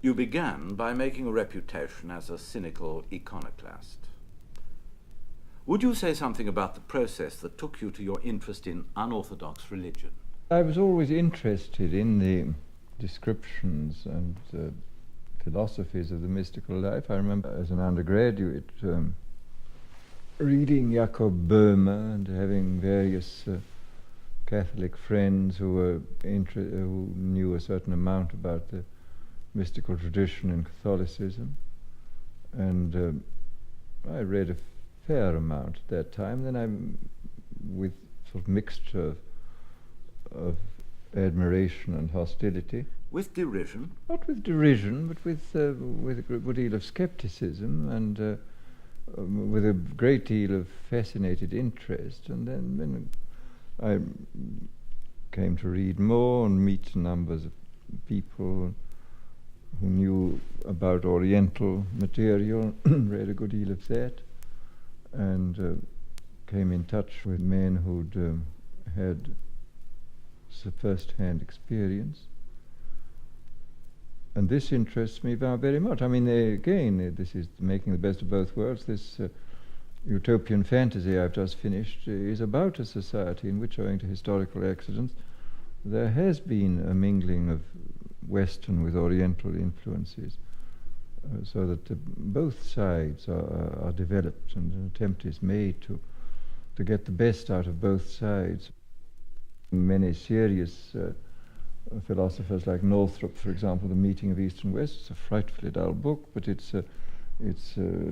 You began by making a reputation as a cynical iconoclast. Would you say something about the process that took you to your interest in unorthodox religion? I was always interested in the descriptions and philosophies of the mystical life. I remember as an undergraduate reading Jacob Boehme and having various Catholic friends who knew a certain amount about the mystical tradition in Catholicism. And I read a fair amount at that time. Then I, with sort of mixture of admiration and hostility. With derision? Not with derision, but with a good deal of skepticism and with a great deal of fascinated interest. And then I came to read more and meet numbers of people who knew about Oriental material, read a good deal of that, and came in touch with men who'd had first-hand experience. And this interests me very much. I mean, again, this is making the best of both worlds. This utopian fantasy I've just finished is about a society in which, owing to historical accidents, there has been a mingling of Western with Oriental influences, so that both sides are developed, and an attempt is made to get the best out of both sides. Many serious philosophers like Northrop, for example, The Meeting of East and West, it's a frightfully dull book, but it's a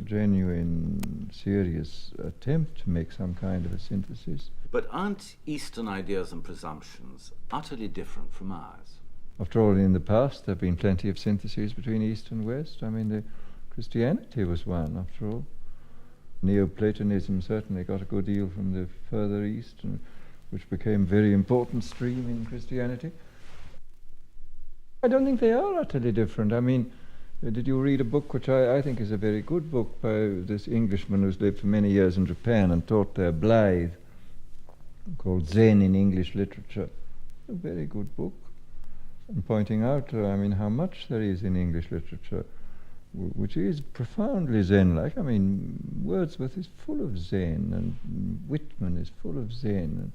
genuine, serious attempt to make some kind of a synthesis. But aren't Eastern ideas and presumptions utterly different from ours? After all, in the past there have been plenty of syntheses between East and West. I mean, Christianity was one, after all. Neoplatonism certainly got a good deal from the further East, which became a very important stream in Christianity. I don't think they are utterly different. I mean, did you read a book which I think is a very good book by this Englishman who's lived for many years in Japan and taught there, Blythe, called Zen in English Literature? A very good book, and pointing out, I mean, how much there is in English literature, which is profoundly Zen-like. I mean, Wordsworth is full of Zen, and Whitman is full of Zen,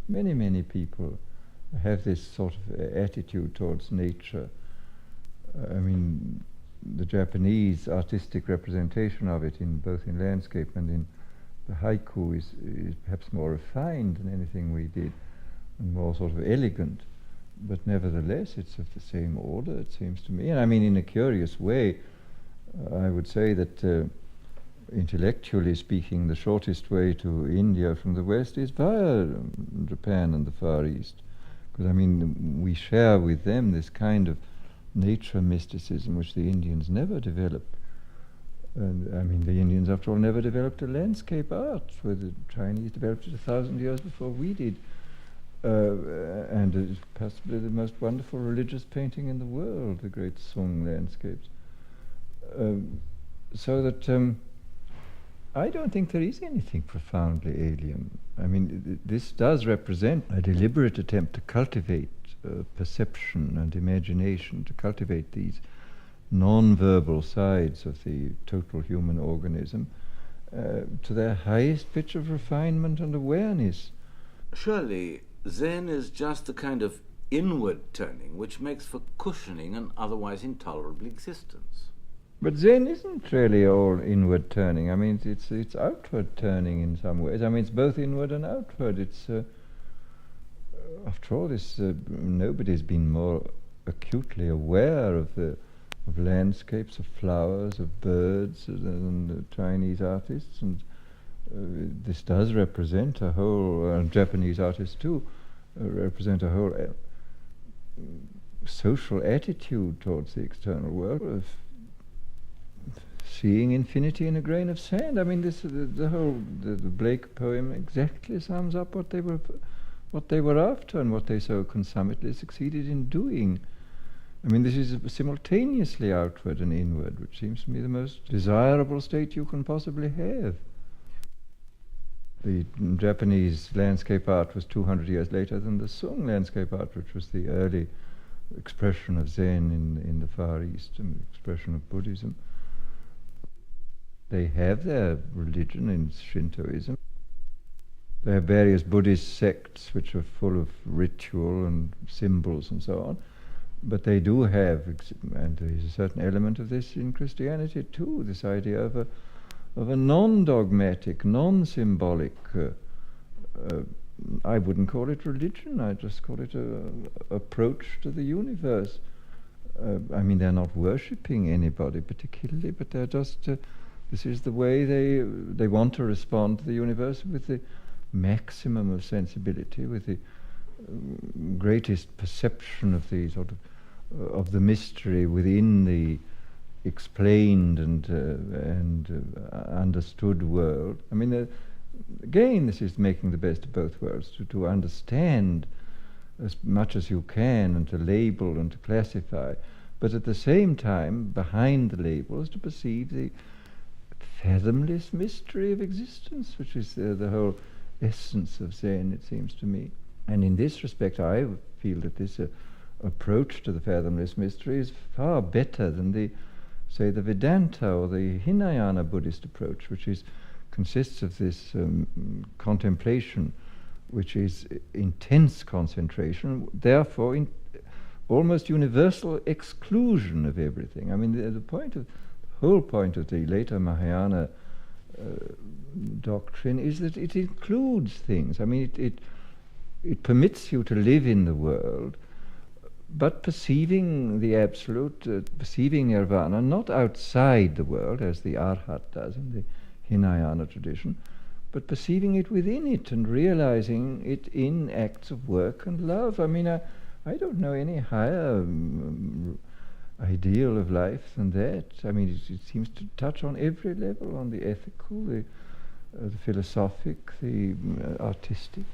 and many people have this sort of attitude towards nature. I mean, the Japanese artistic representation of it, both in landscape and in the haiku, is perhaps more refined than anything we did, and more sort of elegant. But nevertheless, it's of the same order, it seems to me. And I mean, in a curious way, I would say that intellectually speaking, the shortest way to India from the West is via Japan and the Far East. Because, I mean, we share with them this kind of nature mysticism which the Indians never developed. And, I mean, the Indians, after all, never developed a landscape art, where the Chinese developed it 1,000 years before we did. And it's possibly the most wonderful religious painting in the world, the great Sung landscapes. So that I don't think there is anything profoundly alien. I mean, this does represent a deliberate attempt to cultivate perception and imagination, to cultivate these non-verbal sides of the total human organism to their highest pitch of refinement and awareness. Surely Zen is just the kind of inward turning which makes for cushioning an otherwise intolerable existence. But Zen isn't really all inward turning. I mean, it's outward turning in some ways. I mean, it's both inward and outward. It's after all, nobody's been more acutely aware of landscapes, of flowers, of birds than the Chinese artists, and this does represent a whole, Japanese artists too, represent a whole social attitude towards the external world of seeing infinity in a grain of sand. I mean, the Blake poem exactly sums up what they were after and what they so consummately succeeded in doing. I mean, this is simultaneously outward and inward, which seems to me the most desirable state you can possibly have. The Japanese landscape art was 200 years later than the Sung landscape art, which was the early expression of Zen in the Far East and the expression of Buddhism. They have their religion in Shintoism. They have various Buddhist sects which are full of ritual and symbols and so on. But they do have, and there is a certain element of this in Christianity too, this idea of a non-dogmatic, non-symbolic, I wouldn't call it religion, I just call it an approach to the universe. I mean, they're not worshipping anybody particularly, but they're just, this is the way they want to respond to the universe with the maximum of sensibility, with the greatest perception of the sort of the mystery within the explained and understood world. I mean, again, this is making the best of both worlds, to understand as much as you can and to label and to classify, but at the same time, behind the labels, to perceive the fathomless mystery of existence, which is the whole essence of Zen, it seems to me. And in this respect, I feel that this approach to the fathomless mystery is far better than the Vedanta or the Hinayana Buddhist approach, which consists of this contemplation, which is intense concentration, therefore almost universal exclusion of everything. I mean, the whole point of the later Mahayana doctrine is that it includes things. I mean, it permits you to live in the world, but perceiving the absolute, perceiving nirvana, not outside the world, as the Arhat does in the Hinayana tradition, but perceiving it within it and realizing it in acts of work and love. I mean, I don't know any higher ideal of life than that. I mean, it seems to touch on every level, on the ethical, the philosophic, the artistic.